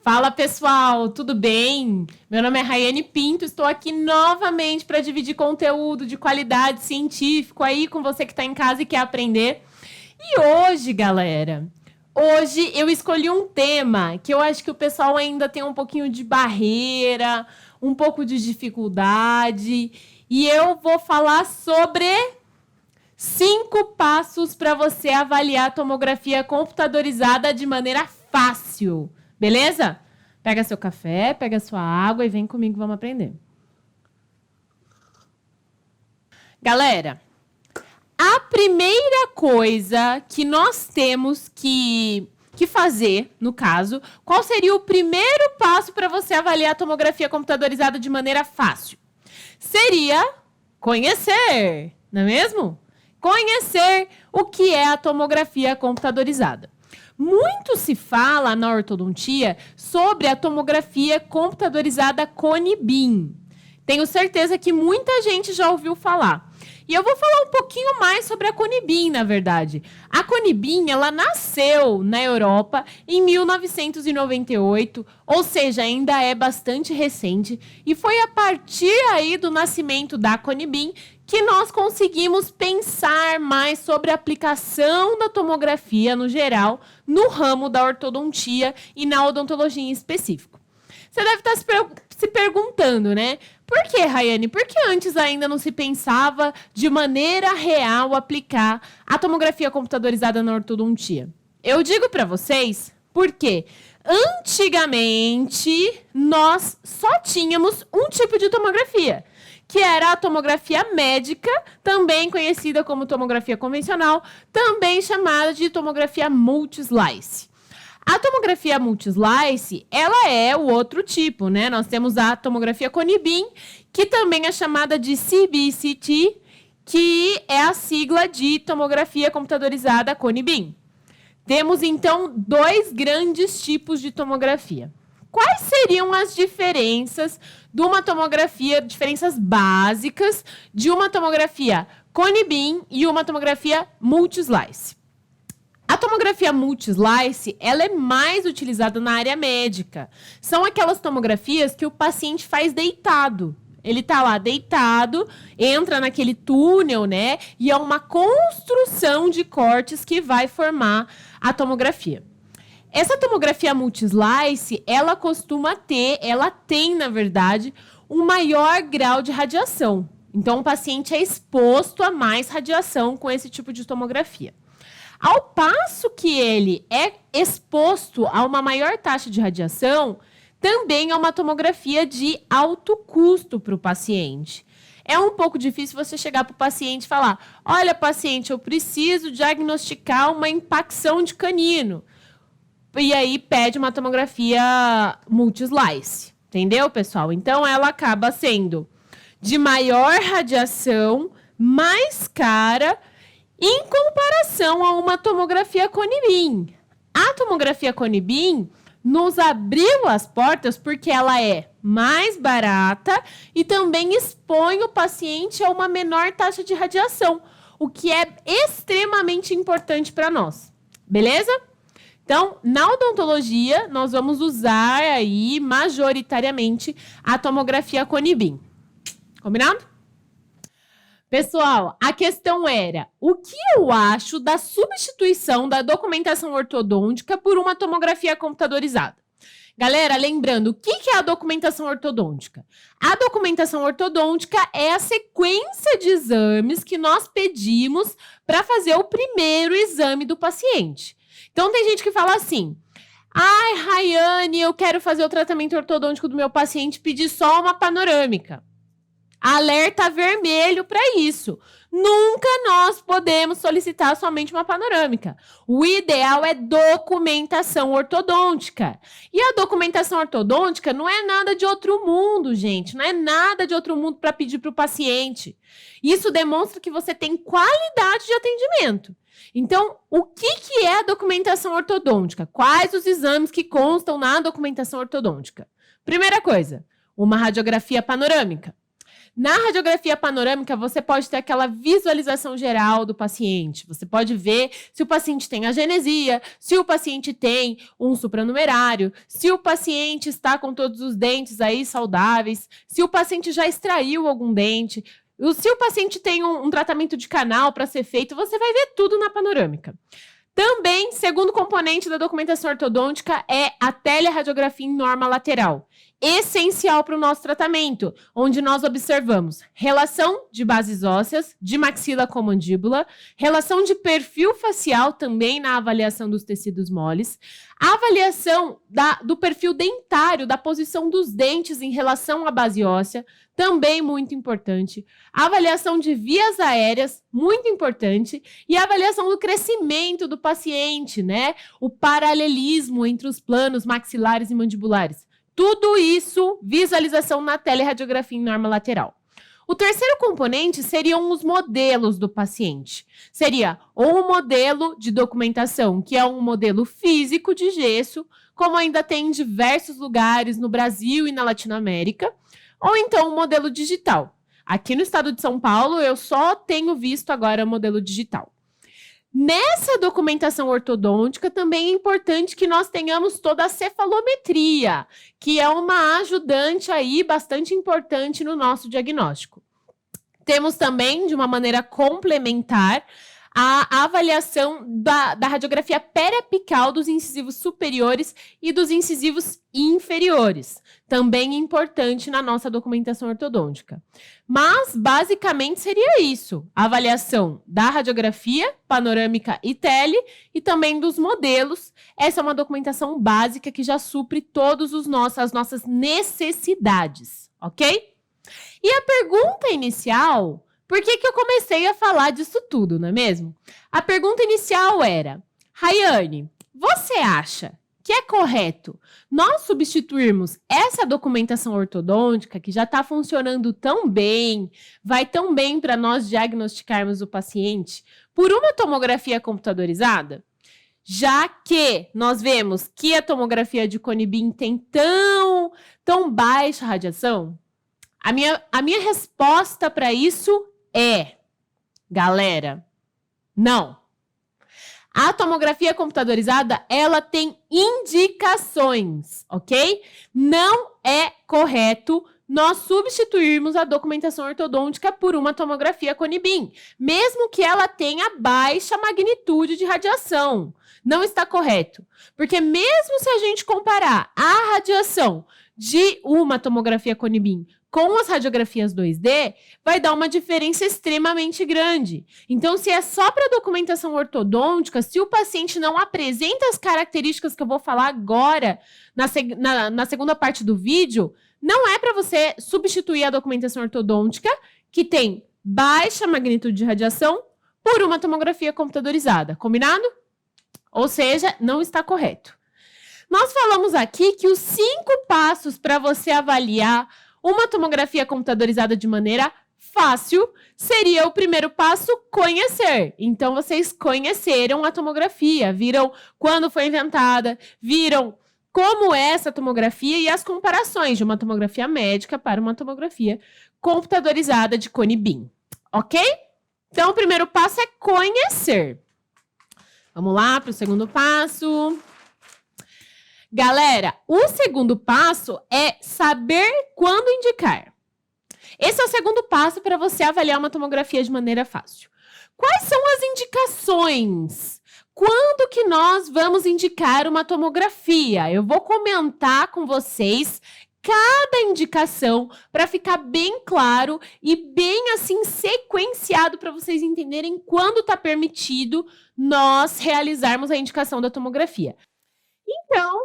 Fala pessoal, tudo bem? Meu nome é Raiane Pinto, estou aqui novamente para dividir conteúdo de qualidade científico aí com você que está em casa e quer aprender. E hoje, galera, eu escolhi um tema que eu acho que o pessoal ainda tem um pouquinho de barreira, um pouco de dificuldade, e eu vou falar sobre 5 passos para você avaliar a tomografia computadorizada de maneira fácil. Beleza? Pega seu café, pega sua água e vem comigo, vamos aprender. Galera, a primeira coisa que nós temos que fazer, no caso, qual seria o primeiro passo para você avaliar a tomografia computadorizada de maneira fácil? Seria conhecer, não é mesmo? Conhecer o que é a tomografia computadorizada. Muito se fala na ortodontia sobre a tomografia computadorizada Cone-Beam. Tenho certeza que muita gente já ouviu falar. E eu vou falar um pouquinho mais sobre a Cone-Beam, na verdade. A Cone-Beam, ela nasceu na Europa em 1998, ou seja, ainda é bastante recente. E foi a partir aí do nascimento da Cone-Beam que nós conseguimos pensar mais sobre a aplicação da tomografia no geral, no ramo da ortodontia e na odontologia em específico. Você deve estar se perguntando, né? Por que, Raiane? Por que antes ainda não se pensava de maneira real aplicar a tomografia computadorizada na ortodontia? Eu digo para vocês porque antigamente nós só tínhamos um tipo de tomografia, que era a tomografia médica, também conhecida como tomografia convencional, também chamada de tomografia multislice. A tomografia multislice, ela é o outro tipo, né? Nós temos a tomografia Cone-Beam, que também é chamada de CBCT, que é a sigla de tomografia computadorizada Cone-Beam. Temos, então, 2 grandes tipos de tomografia. Quais seriam as diferenças de uma tomografia, diferenças básicas de uma tomografia Cone-Beam e uma tomografia multislice? A tomografia multislice, ela é mais utilizada na área médica. São aquelas tomografias que o paciente faz deitado. Ele tá lá deitado, entra naquele túnel, né? E é uma construção de cortes que vai formar a tomografia. Essa tomografia multislice, ela tem, na verdade, um maior grau de radiação. Então, o paciente é exposto a mais radiação com esse tipo de tomografia. Ao passo que ele é exposto a uma maior taxa de radiação, também é uma tomografia de alto custo para o paciente. É um pouco difícil você chegar para o paciente e falar: olha, paciente, eu preciso diagnosticar uma impacção de canino. E aí pede uma tomografia multislice. Entendeu, pessoal? Então, ela acaba sendo de maior radiação, mais cara, em comparação a uma tomografia Cone-Beam. A tomografia Cone-Beam nos abriu as portas porque ela é mais barata e também expõe o paciente a uma menor taxa de radiação, o que é extremamente importante para nós. Beleza? Então, na odontologia, nós vamos usar aí majoritariamente a tomografia Cone-Beam. Combinado? Pessoal, a questão era: o que eu acho da substituição da documentação ortodôntica por uma tomografia computadorizada? Galera, lembrando, o que é a documentação ortodôntica? A documentação ortodôntica é a sequência de exames que nós pedimos para fazer o primeiro exame do paciente. Então, tem gente que fala assim: ai, Raiane, eu quero fazer o tratamento ortodôntico do meu paciente, pedir só uma panorâmica. Alerta vermelho para isso. Nunca nós podemos solicitar somente uma panorâmica. O ideal é documentação ortodôntica. E a documentação ortodôntica não é nada de outro mundo, gente. Não é nada de outro mundo para pedir para o paciente. Isso demonstra que você tem qualidade de atendimento. Então, o que é a documentação ortodôntica? Quais os exames que constam na documentação ortodôntica? Primeira coisa, uma radiografia panorâmica. Na radiografia panorâmica, você pode ter aquela visualização geral do paciente. Você pode ver se o paciente tem agenesia, se o paciente tem um supranumerário, se o paciente está com todos os dentes aí saudáveis, se o paciente já extraiu algum dente, se o paciente tem um tratamento de canal para ser feito, você vai ver tudo na panorâmica. Também, segundo componente da documentação ortodôntica é a teleradiografia em norma lateral. Essencial para o nosso tratamento, onde nós observamos relação de bases ósseas, de maxila com mandíbula, relação de perfil facial também na avaliação dos tecidos moles, avaliação do perfil dentário, da posição dos dentes em relação à base óssea, também muito importante, avaliação de vias aéreas, muito importante, e a avaliação do crescimento do paciente, né? O paralelismo entre os planos maxilares e mandibulares. Tudo isso, visualização na teleradiografia em norma lateral. O terceiro componente seriam os modelos do paciente. Seria ou um modelo de documentação, que é um modelo físico de gesso, como ainda tem em diversos lugares no Brasil e na Latinoamérica, ou então um modelo digital. Aqui no estado de São Paulo, eu só tenho visto agora o modelo digital. Nessa documentação ortodôntica, também é importante que nós tenhamos toda a cefalometria, que é uma ajudante aí bastante importante no nosso diagnóstico. Temos também, de uma maneira complementar, a avaliação da radiografia periapical dos incisivos superiores e dos incisivos inferiores. Também importante na nossa documentação ortodôntica. Mas, basicamente, seria isso. A avaliação da radiografia panorâmica e tele e também dos modelos. Essa é uma documentação básica que já supre todas as nossas necessidades, ok? E a pergunta inicial... Por que eu comecei a falar disso tudo, não é mesmo? A pergunta inicial era: Rayane, você acha que é correto nós substituirmos essa documentação ortodôntica, que já está funcionando tão bem, vai tão bem para nós diagnosticarmos o paciente, por uma tomografia computadorizada? Já que nós vemos que a tomografia de cone beam tem tão baixa radiação, a minha resposta para isso galera, não. A tomografia computadorizada, ela tem indicações, ok? Não é correto nós substituirmos a documentação ortodôntica por uma tomografia cone beam, mesmo que ela tenha baixa magnitude de radiação. Não está correto, porque mesmo se a gente comparar a radiação de uma tomografia cone beam com as radiografias 2D, vai dar uma diferença extremamente grande. Então, se é só para documentação ortodôntica, se o paciente não apresenta as características que eu vou falar agora na segunda parte do vídeo, não é para você substituir a documentação ortodôntica, que tem baixa magnitude de radiação, por uma tomografia computadorizada. Combinado? Ou seja, não está correto. Nós falamos aqui que os 5 passos para você avaliar uma tomografia computadorizada de maneira fácil seria o primeiro passo, conhecer. Então, vocês conheceram a tomografia, viram quando foi inventada, viram como é essa tomografia e as comparações de uma tomografia médica para uma tomografia computadorizada de cone beam, ok? Então, o primeiro passo é conhecer. Vamos lá para o segundo passo. Galera, o segundo passo é saber quando indicar. Esse é o segundo passo para você avaliar uma tomografia de maneira fácil. Quais são as indicações? Quando que nós vamos indicar uma tomografia? Eu vou comentar com vocês cada indicação para ficar bem claro e bem assim sequenciado para vocês entenderem quando está permitido nós realizarmos a indicação da tomografia. Então,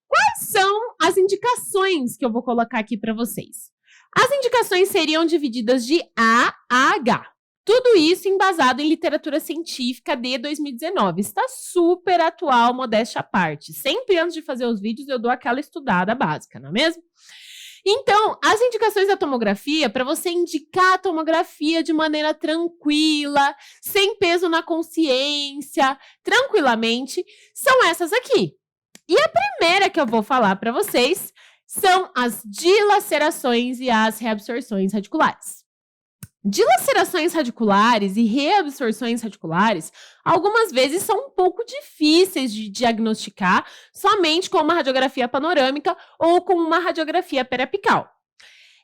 quais são as indicações que eu vou colocar aqui para vocês? As indicações seriam divididas de A a H. Tudo isso embasado em literatura científica de 2019. Está super atual, modéstia à parte. Sempre antes de fazer os vídeos eu dou aquela estudada básica, não é mesmo? Então, as indicações da tomografia, para você indicar a tomografia de maneira tranquila, sem peso na consciência, tranquilamente, são essas aqui. E a primeira que eu vou falar para vocês são as dilacerações e as reabsorções radiculares. Dilacerações radiculares e reabsorções radiculares, algumas vezes são um pouco difíceis de diagnosticar somente com uma radiografia panorâmica ou com uma radiografia periapical.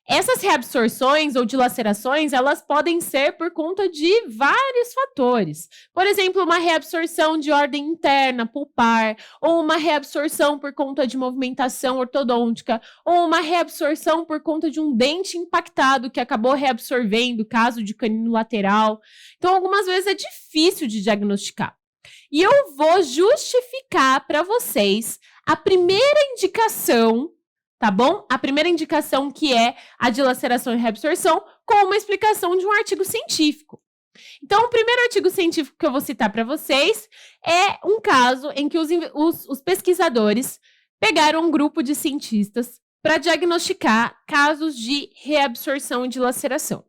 Essas reabsorções ou dilacerações, elas podem ser por conta de vários fatores. Por exemplo, uma reabsorção de ordem interna, pulpar, ou uma reabsorção por conta de movimentação ortodôntica, ou uma reabsorção por conta de um dente impactado que acabou reabsorvendo, caso de canino lateral. Então, algumas vezes é difícil de diagnosticar. E eu vou justificar para vocês a primeira indicação, tá bom? A primeira indicação, que é a dilaceração e reabsorção, com uma explicação de um artigo científico. Então, o primeiro artigo científico que eu vou citar para vocês é um caso em que os pesquisadores pegaram um grupo de cientistas para diagnosticar casos de reabsorção e dilaceração.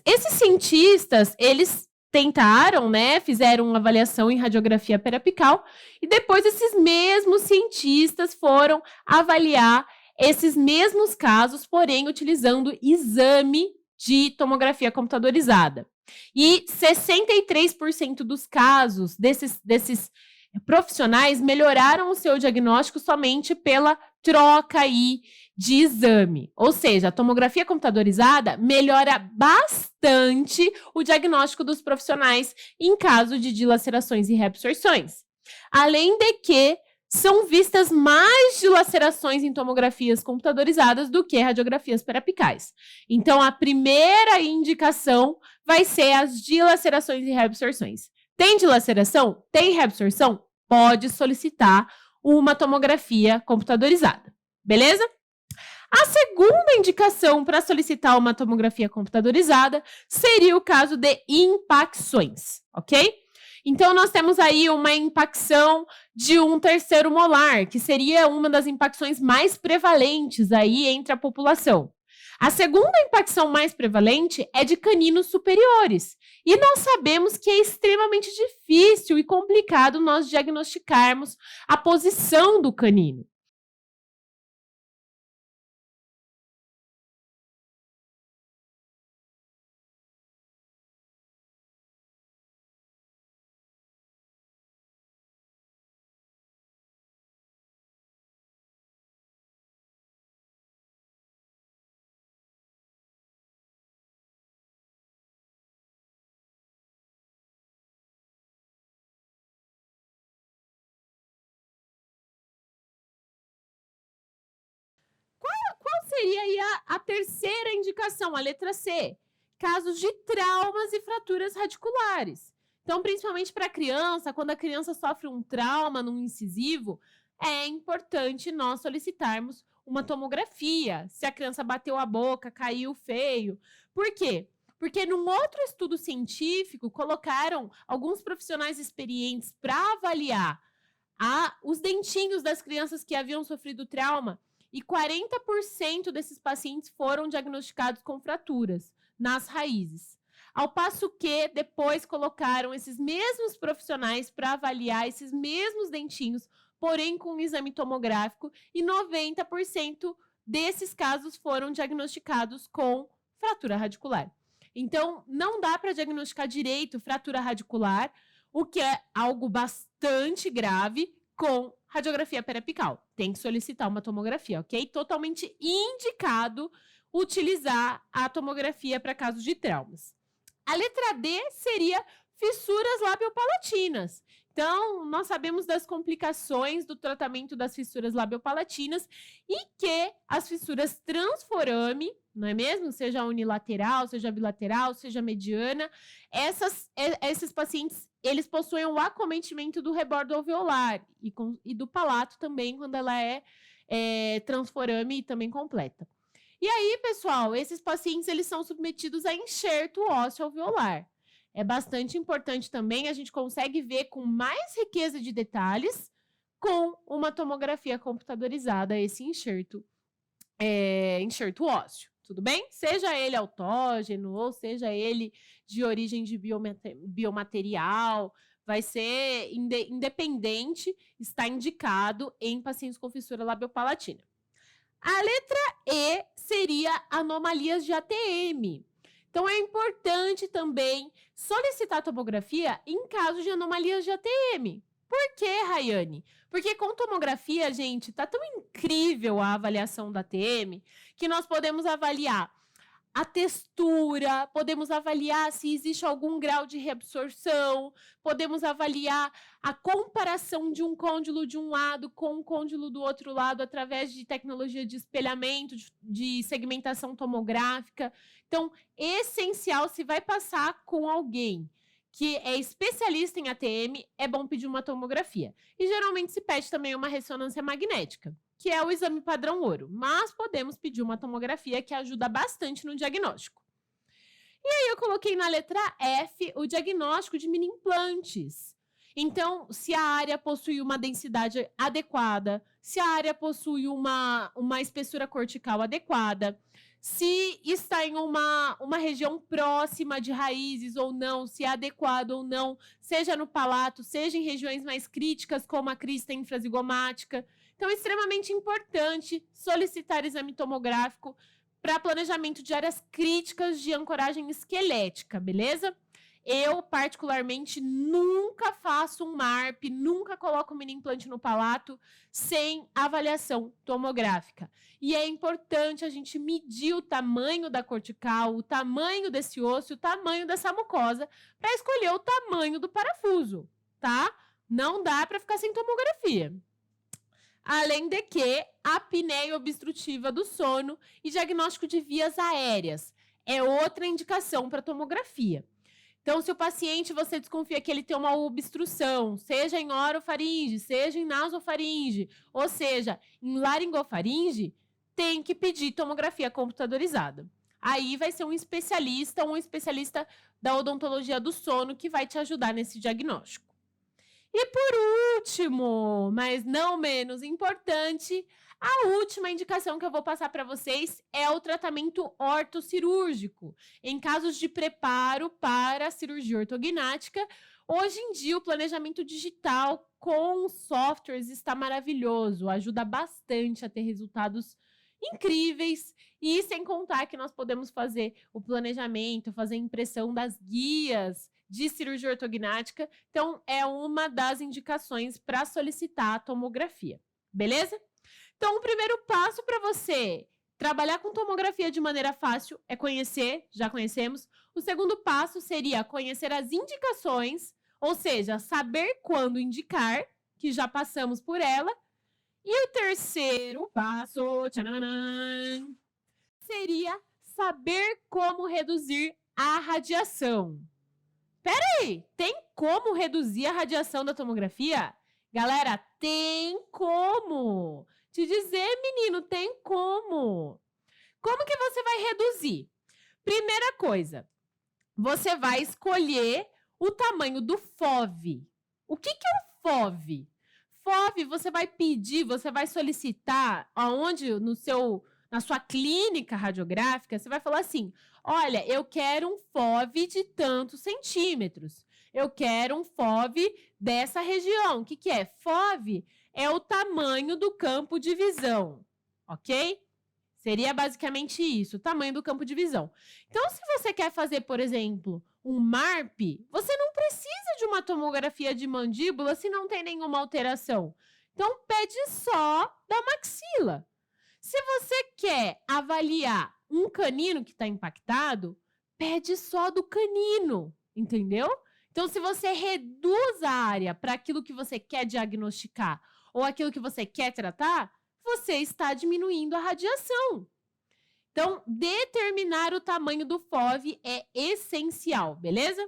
Esses cientistas, eles tentaram, né, fizeram uma avaliação em radiografia periapical e depois esses mesmos cientistas foram avaliar esses mesmos casos, porém utilizando exame de tomografia computadorizada. E 63% dos casos desses profissionais melhoraram o seu diagnóstico somente pela troca aí de exame. Ou seja, a tomografia computadorizada melhora bastante o diagnóstico dos profissionais em caso de dilacerações e reabsorções. Além de que são vistas mais dilacerações em tomografias computadorizadas do que radiografias periapicais. Então, a primeira indicação vai ser as dilacerações e reabsorções. Tem dilaceração? Tem reabsorção? Pode solicitar uma tomografia computadorizada. Beleza? A segunda indicação para solicitar uma tomografia computadorizada seria o caso de impacções, ok? Então, nós temos aí uma impacção de um terceiro molar, que seria uma das impacções mais prevalentes aí entre a população. A segunda impacção mais prevalente é de caninos superiores. E nós sabemos que é extremamente difícil e complicado nós diagnosticarmos a posição do canino. Qual seria aí a terceira indicação, a letra C? Casos de traumas e fraturas radiculares. Então, principalmente para a criança, quando a criança sofre um trauma num incisivo, é importante nós solicitarmos uma tomografia. Se a criança bateu a boca, caiu feio. Por quê? Porque num outro estudo científico, colocaram alguns profissionais experientes para avaliar os dentinhos das crianças que haviam sofrido trauma, e 40% desses pacientes foram diagnosticados com fraturas nas raízes. Ao passo que depois colocaram esses mesmos profissionais para avaliar esses mesmos dentinhos, porém com um exame tomográfico, e 90% desses casos foram diagnosticados com fratura radicular. Então, não dá para diagnosticar direito fratura radicular, o que é algo bastante grave, com radiografia periapical. Tem que solicitar uma tomografia, ok? Totalmente indicado utilizar a tomografia para casos de traumas. A letra D seria fissuras labiopalatinas. Então, nós sabemos das complicações do tratamento das fissuras labiopalatinas e que as fissuras transforame, não é mesmo? Seja unilateral, seja bilateral, seja mediana, esses pacientes, eles possuem o acometimento do rebordo alveolar e do palato também, quando ela é transforame e também completa. E aí, pessoal, esses pacientes, eles são submetidos a enxerto ósseo alveolar. É bastante importante também, a gente consegue ver com mais riqueza de detalhes com uma tomografia computadorizada esse enxerto ósseo, tudo bem? Seja ele autógeno ou seja ele de origem de biomaterial, vai ser independente, está indicado em pacientes com fissura labiopalatina. A letra E seria anomalias de ATM. Então, é importante também solicitar a tomografia em caso de anomalias de ATM. Por quê, Rayane? Porque com tomografia, gente, tá tão incrível a avaliação da ATM que nós podemos avaliar a textura, podemos avaliar se existe algum grau de reabsorção, podemos avaliar a comparação de um côndilo de um lado com um côndilo do outro lado através de tecnologia de espelhamento, de segmentação tomográfica. Então, essencial, se vai passar com alguém que é especialista em ATM, é bom pedir uma tomografia. E geralmente se pede também uma ressonância magnética, que é o exame padrão ouro, mas podemos pedir uma tomografia que ajuda bastante no diagnóstico. E aí eu coloquei na letra F o diagnóstico de mini implantes. Então, se a área possui uma densidade adequada, se a área possui uma espessura cortical adequada, se está em uma região próxima de raízes ou não, se é adequado ou não, seja no palato, seja em regiões mais críticas, como a crista infrazigomática. Então, é extremamente importante solicitar exame tomográfico para planejamento de áreas críticas de ancoragem esquelética, beleza? Eu, particularmente, nunca faço um MARP, nunca coloco um mini implante no palato sem avaliação tomográfica. E é importante a gente medir o tamanho da cortical, o tamanho desse osso, o tamanho dessa mucosa, para escolher o tamanho do parafuso, tá? Não dá para ficar sem tomografia. Além de que, a apneia obstrutiva do sono e diagnóstico de vias aéreas é outra indicação para tomografia. Então, se o paciente, você desconfia que ele tem uma obstrução, seja em orofaringe, seja em nasofaringe, ou seja, em laringofaringe, tem que pedir tomografia computadorizada. Aí vai ser um especialista da odontologia do sono que vai te ajudar nesse diagnóstico. E por último, mas não menos importante, a última indicação que eu vou passar para vocês é o tratamento ortocirúrgico. Em casos de preparo para a cirurgia ortognática, hoje em dia o planejamento digital com softwares está maravilhoso, ajuda bastante a ter resultados incríveis, e sem contar que nós podemos fazer o planejamento, fazer impressão das guias de cirurgia ortognática. Então, é uma das indicações para solicitar a tomografia, beleza? Então, o primeiro passo para você trabalhar com tomografia de maneira fácil é conhecer, já conhecemos. O segundo passo seria conhecer as indicações, ou seja, saber quando indicar, que já passamos por ela. E o terceiro passo seria saber como reduzir a radiação. Peraí, tem como reduzir a radiação da tomografia? Galera, tem como. Te dizer, menino, tem como. Como que você vai reduzir? Primeira coisa, você vai escolher o tamanho do FOV. O que é o FOV? FOV, você vai pedir, você vai solicitar aonde na sua clínica radiográfica, você vai falar assim: olha, eu quero um FOV de tantos centímetros. Eu quero um FOV dessa região. O que é? FOV é o tamanho do campo de visão, ok? Seria basicamente isso, o tamanho do campo de visão. Então, se você quer fazer, por exemplo, um MARP, você não precisa de uma tomografia de mandíbula se não tem nenhuma alteração. Então, pede só da maxila. Se você quer avaliar um canino que está impactado, pede só do canino, entendeu? Então, se você reduz a área para aquilo que você quer diagnosticar ou aquilo que você quer tratar, você está diminuindo a radiação. Então, determinar o tamanho do FOV é essencial, beleza?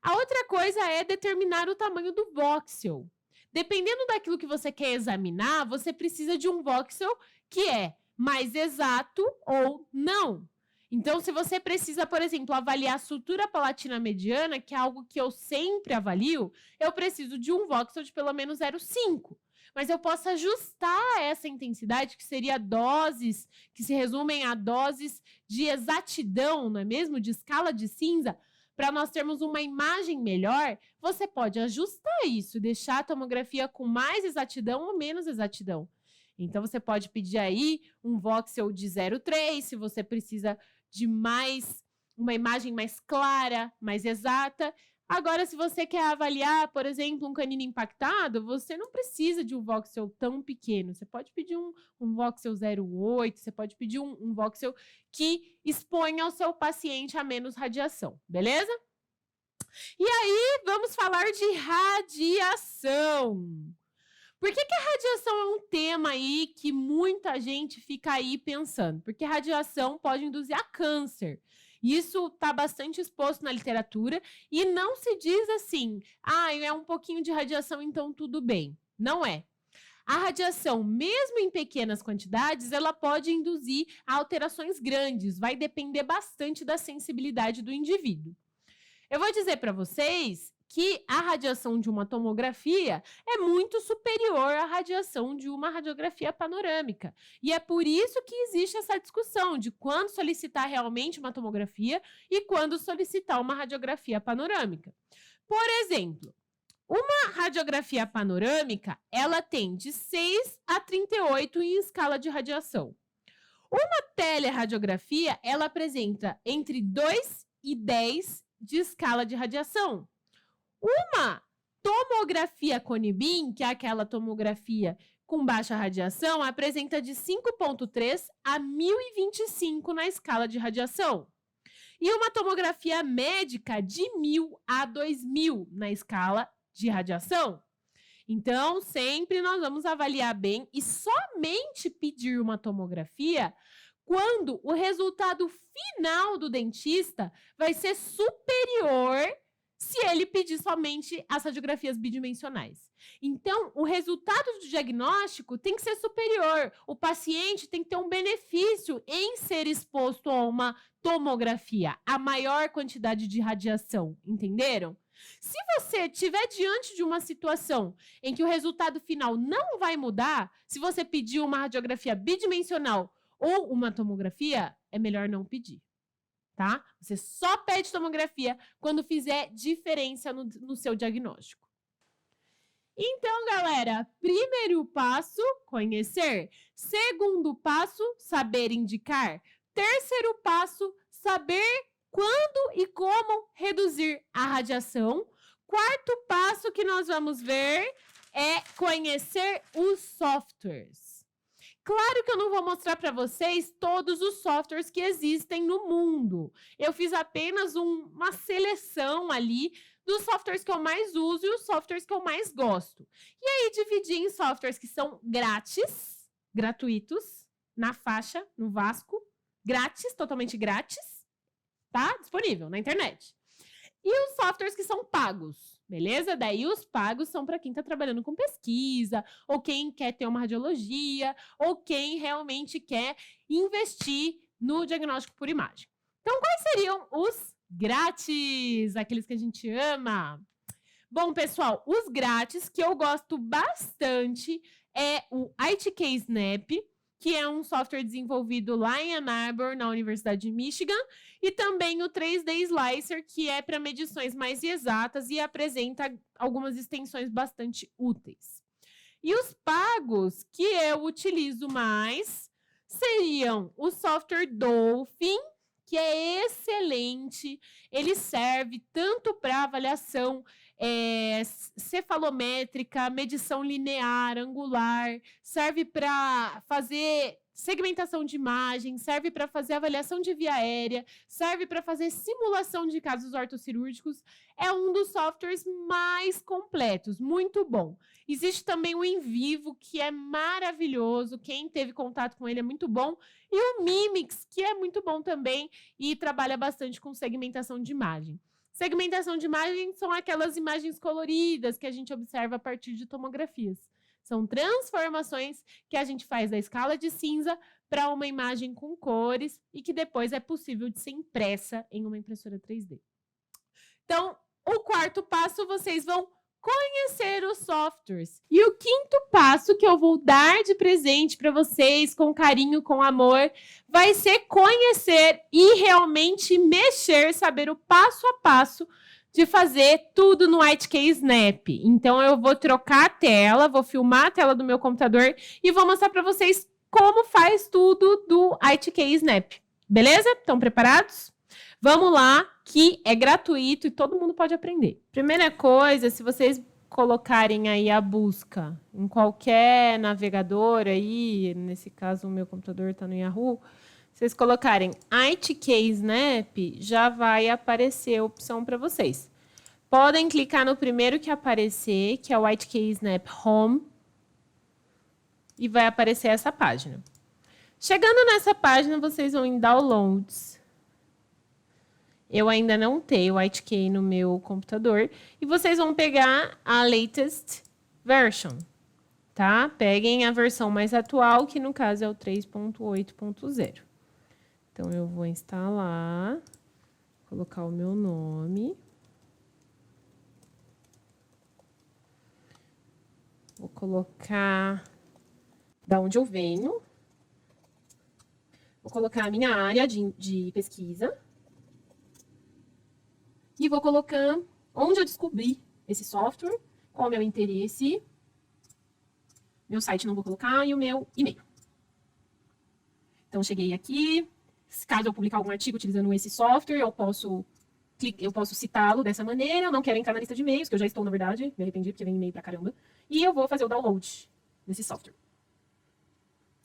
A outra coisa é determinar o tamanho do voxel. Dependendo daquilo que você quer examinar, você precisa de um voxel que é mais exato ou não. Então, se você precisa, por exemplo, avaliar a sutura palatina mediana, que é algo que eu sempre avalio, eu preciso de um voxel de pelo menos 0,5. Mas eu posso ajustar essa intensidade, que seria doses, que se resumem a doses de exatidão, não é mesmo? De escala de cinza, para nós termos uma imagem melhor. Você pode ajustar isso, deixar a tomografia com mais exatidão ou menos exatidão. Então, você pode pedir aí um voxel de 0,3, se você precisa de uma imagem mais clara, mais exata. Agora, se você quer avaliar, por exemplo, um canino impactado, você não precisa de um voxel tão pequeno. Você pode pedir um voxel 0,8, você pode pedir um voxel que exponha o seu paciente a menos radiação, beleza? E aí, vamos falar de radiação. Por que a radiação é um tema aí que muita gente fica aí pensando? Porque radiação pode induzir a câncer. Isso está bastante exposto na literatura e não se diz assim, é um pouquinho de radiação, então tudo bem. Não é. A radiação, mesmo em pequenas quantidades, ela pode induzir a alterações grandes. Vai depender bastante da sensibilidade do indivíduo. Eu vou dizer para vocês que a radiação de uma tomografia é muito superior à radiação de uma radiografia panorâmica. E é por isso que existe essa discussão de quando solicitar realmente uma tomografia e quando solicitar uma radiografia panorâmica. Por exemplo, uma radiografia panorâmica, ela tem de 6 a 38 em escala de radiação. Uma teleradiografia, ela apresenta entre 2 e 10 de escala de radiação. Uma tomografia Cone-Beam, que é aquela tomografia com baixa radiação, apresenta de 5,3 a 1025 na escala de radiação. E uma tomografia médica de 1000 a 2000 na escala de radiação. Então, sempre nós vamos avaliar bem e somente pedir uma tomografia quando o resultado final do dentista vai ser superior se ele pedir somente as radiografias bidimensionais. Então, o resultado do diagnóstico tem que ser superior. O paciente tem que ter um benefício em ser exposto a uma tomografia, a maior quantidade de radiação, entenderam? Se você estiver diante de uma situação em que o resultado final não vai mudar, se você pedir uma radiografia bidimensional ou uma tomografia, é melhor não pedir. Tá? Você só pede tomografia quando fizer diferença no seu diagnóstico. Então, galera, primeiro passo, conhecer. Segundo passo, saber indicar. Terceiro passo, saber quando e como reduzir a radiação. Quarto passo que nós vamos ver é conhecer os softwares. Claro que eu não vou mostrar para vocês todos os softwares que existem no mundo. Eu fiz apenas uma seleção ali dos softwares que eu mais uso e os softwares que eu mais gosto. E aí dividi em softwares que são grátis, gratuitos, na faixa, no Vasco, grátis, totalmente grátis, tá? Disponível na internet. E os softwares que são pagos, beleza? Daí os pagos são para quem está trabalhando com pesquisa, ou quem quer ter uma radiologia, ou quem realmente quer investir no diagnóstico por imagem. Então, quais seriam os grátis? Aqueles que a gente ama? Bom, pessoal, os grátis que eu gosto bastante é o ITK Snap, que é um software desenvolvido lá em Ann Arbor, na Universidade de Michigan, e também o 3D Slicer, que é para medições mais exatas e apresenta algumas extensões bastante úteis. E os pagos que eu utilizo mais seriam o software Dolphin, que é excelente, ele serve tanto para avaliação cefalométrica, medição linear, angular, serve para fazer segmentação de imagem, serve para fazer avaliação de via aérea, serve para fazer simulação de casos ortocirúrgicos. É um dos softwares mais completos, muito bom. Existe também o Invivo, que é maravilhoso, quem teve contato com ele é muito bom, e o Mimix, que é muito bom também e trabalha bastante com segmentação de imagem. Segmentação de imagem são aquelas imagens coloridas que a gente observa a partir de tomografias. São transformações que a gente faz da escala de cinza para uma imagem com cores e que depois é possível de ser impressa em uma impressora 3D. Então, o quarto passo, vocês vão conhecer os softwares. E o quinto passo que eu vou dar de presente para vocês, com carinho, com amor, vai ser conhecer e realmente mexer, saber o passo a passo de fazer tudo no ITK Snap. Então, eu vou trocar a tela, vou filmar a tela do meu computador e vou mostrar para vocês como faz tudo do ITK Snap. Beleza? Estão preparados? Vamos lá, que é gratuito e todo mundo pode aprender. Primeira coisa, se vocês colocarem aí a busca em qualquer navegador aí, nesse caso o meu computador está no Yahoo, vocês colocarem ITK Snap, já vai aparecer a opção para vocês. Podem clicar no primeiro que aparecer, que é o ITK Snap Home, e vai aparecer essa página. Chegando nessa página, vocês vão em Downloads. Eu ainda não tenho o ITK no meu computador. E vocês vão pegar a latest version, tá? Peguem a versão mais atual, que no caso é o 3.8.0. Então, eu vou instalar, colocar o meu nome. Vou colocar da onde eu venho. Vou colocar a minha área de pesquisa. E vou colocar onde eu descobri esse software, qual é o meu interesse. Meu site não vou colocar e o meu e-mail. Então, cheguei aqui. Caso eu publicar algum artigo utilizando esse software, eu posso citá-lo dessa maneira. Eu não quero entrar na lista de e-mails, que eu já estou, na verdade. Me arrependi porque vem e-mail pra caramba. E eu vou fazer o download desse software.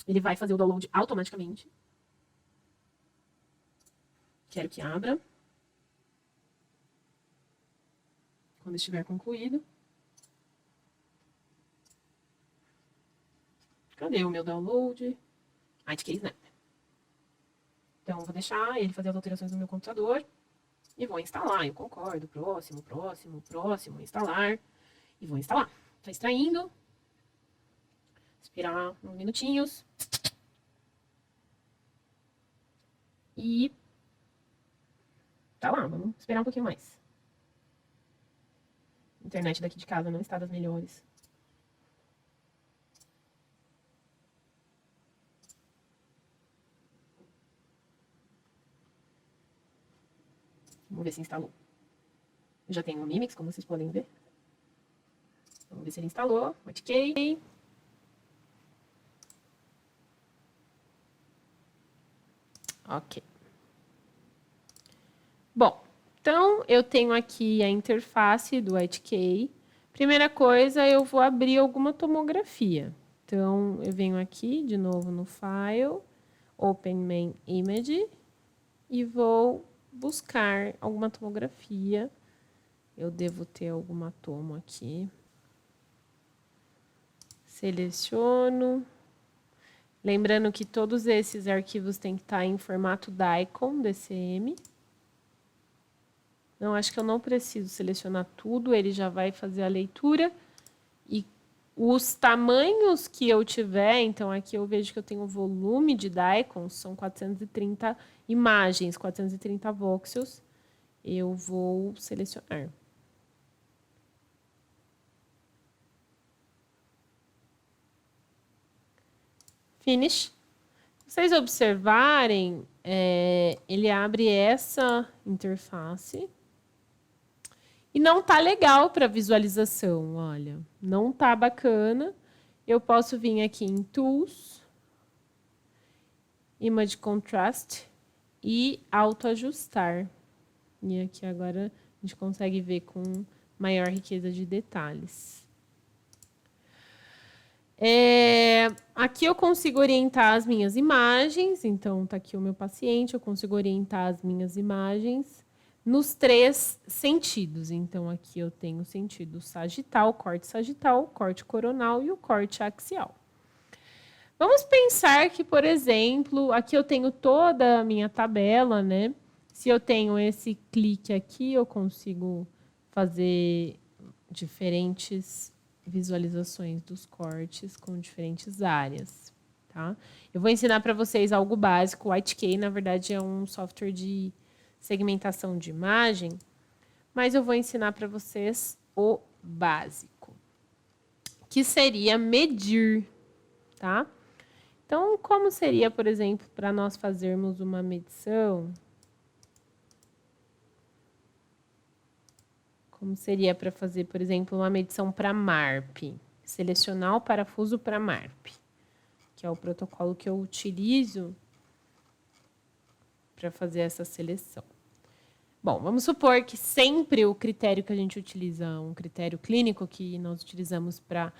Ele vai fazer o download automaticamente. Quero que abra. Quando estiver concluído. Cadê o meu download? ITK Snap. Então, vou deixar ele fazer as alterações no meu computador. E vou instalar. Eu concordo. Próximo, instalar. E vou instalar. Está extraindo. Esperar uns minutinhos. E tá lá, vamos esperar um pouquinho mais. A internet daqui de casa não está das melhores. Vamos ver se instalou. Eu já tenho o Mimix, como vocês podem ver. Vamos ver se ele instalou. ITK. Ok. Bom, então eu tenho aqui a interface do ITK. Primeira coisa, eu vou abrir alguma tomografia. Então, eu venho aqui de novo no File, Open Main Image, e vou buscar alguma tomografia. Eu devo ter alguma tomo aqui. Seleciono. Lembrando que todos esses arquivos têm que estar em formato DICOM, DCM. Não, acho que eu não preciso selecionar tudo, ele já vai fazer a leitura. E os tamanhos que eu tiver, então aqui eu vejo que eu tenho o volume de DICOM, são 430 imagens, 430 voxels. Eu vou selecionar. Finish. Se vocês observarem, ele abre essa interface. E não tá legal para visualização, olha. Não tá bacana. Eu posso vir aqui em Tools, Image Contrast e autoajustar. E aqui agora a gente consegue ver com maior riqueza de detalhes. Aqui eu consigo orientar as minhas imagens. Então, tá aqui o meu paciente, eu consigo orientar as minhas imagens nos 3 sentidos. Então, aqui eu tenho o sentido sagital, corte coronal e o corte axial. Vamos pensar que, por exemplo, aqui eu tenho toda a minha tabela, né? Se eu tenho esse clique aqui, eu consigo fazer diferentes visualizações dos cortes com diferentes áreas, tá? Eu vou ensinar para vocês algo básico. O ITK, na verdade, é um software de segmentação de imagem, mas eu vou ensinar para vocês o básico, que seria medir, tá? Então, como seria, por exemplo, para nós fazermos uma medição? Como seria para fazer, por exemplo, uma medição para MARP? Selecionar o parafuso para MARP, que é o protocolo que eu utilizo para fazer essa seleção. Bom, vamos supor que sempre o critério que a gente utiliza, um critério clínico que nós utilizamos para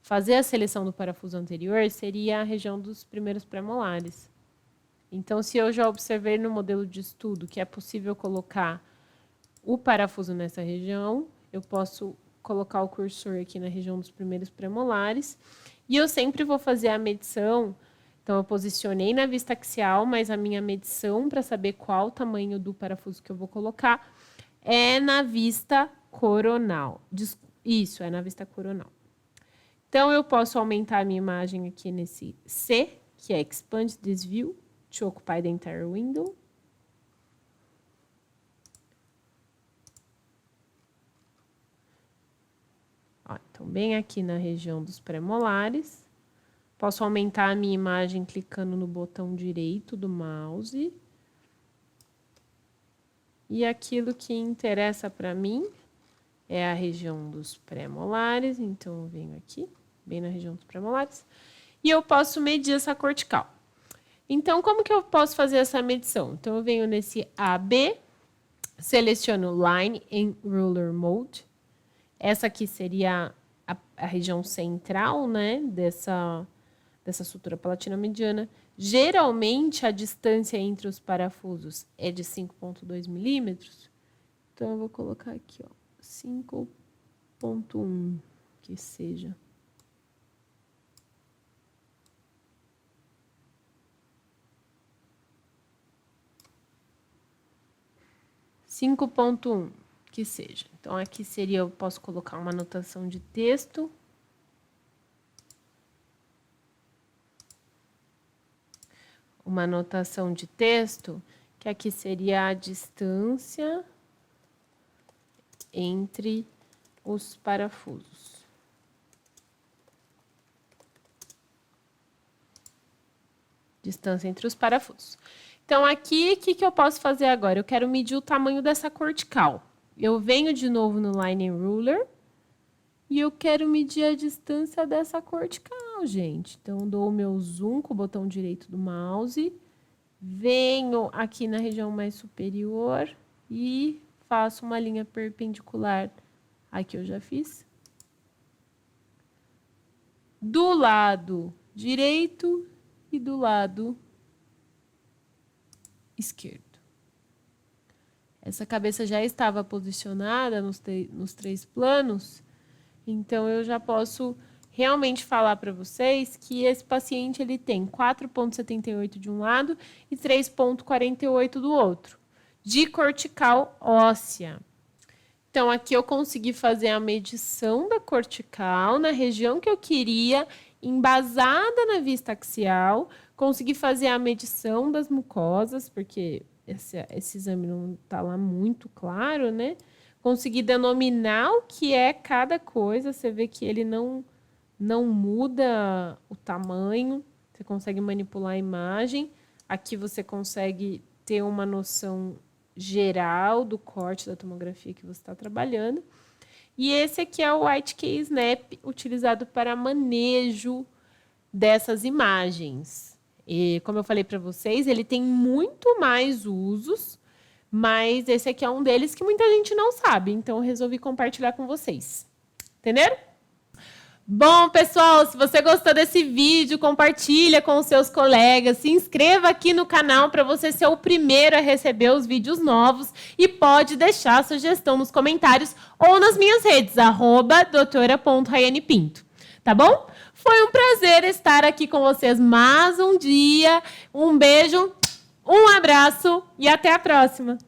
fazer a seleção do parafuso anterior, seria a região dos primeiros pré-molares. Então, se eu já observei no modelo de estudo que é possível colocar o parafuso nessa região, eu posso colocar o cursor aqui na região dos primeiros pré-molares, e eu sempre vou fazer a medição. Então, eu posicionei na vista axial, mas a minha medição para saber qual o tamanho do parafuso que eu vou colocar é na vista coronal. Isso, é na vista coronal. Então, eu posso aumentar a minha imagem aqui nesse C, que é Expand this view to occupy the entire window. Então, bem aqui na região dos pré-molares. Posso aumentar a minha imagem clicando no botão direito do mouse. E aquilo que interessa para mim é a região dos pré-molares. Então, eu venho aqui, bem na região dos pré-molares. E eu posso medir essa cortical. Então, como que eu posso fazer essa medição? Então, eu venho nesse AB, seleciono Line in Ruler Mode. Essa aqui seria a região central, né, dessa sutura palatina mediana. Geralmente, a distância entre os parafusos é de 5,2 milímetros. Então, eu vou colocar aqui, ó, 5,1, que seja. Que seja. Então, aqui seria, eu posso colocar uma anotação de texto. Uma anotação de texto, que aqui seria a distância entre os parafusos. Distância entre os parafusos. Então, aqui, o que eu posso fazer agora? Eu quero medir o tamanho dessa cortical. Eu venho de novo no Line Ruler e eu quero medir a distância dessa cortical, gente. Então, dou o meu zoom com o botão direito do mouse, venho aqui na região mais superior e faço uma linha perpendicular. Aqui eu já fiz. Do lado direito e do lado esquerdo. Essa cabeça já estava posicionada nos três planos, então eu já posso realmente falar para vocês que esse paciente ele tem 4,78 de um lado e 3,48 do outro, de cortical óssea. Então, aqui eu consegui fazer a medição da cortical na região que eu queria, embasada na vista axial, consegui fazer a medição das mucosas, porque esse exame não está lá muito claro, né? Consegui denominar o que é cada coisa, você vê que ele não muda o tamanho, você consegue manipular a imagem, aqui você consegue ter uma noção geral do corte da tomografia que você está trabalhando. E esse aqui é o White Key Snap, utilizado para manejo dessas imagens. E, como eu falei para vocês, ele tem muito mais usos, mas esse aqui é um deles que muita gente não sabe, então eu resolvi compartilhar com vocês. Entenderam? Bom, pessoal, se você gostou desse vídeo, compartilha com os seus colegas, se inscreva aqui no canal para você ser o primeiro a receber os vídeos novos e pode deixar sugestão nos comentários ou nas minhas redes, @doutora.raianepinto, tá bom? Foi um prazer estar aqui com vocês mais um dia. Um beijo, um abraço e até a próxima!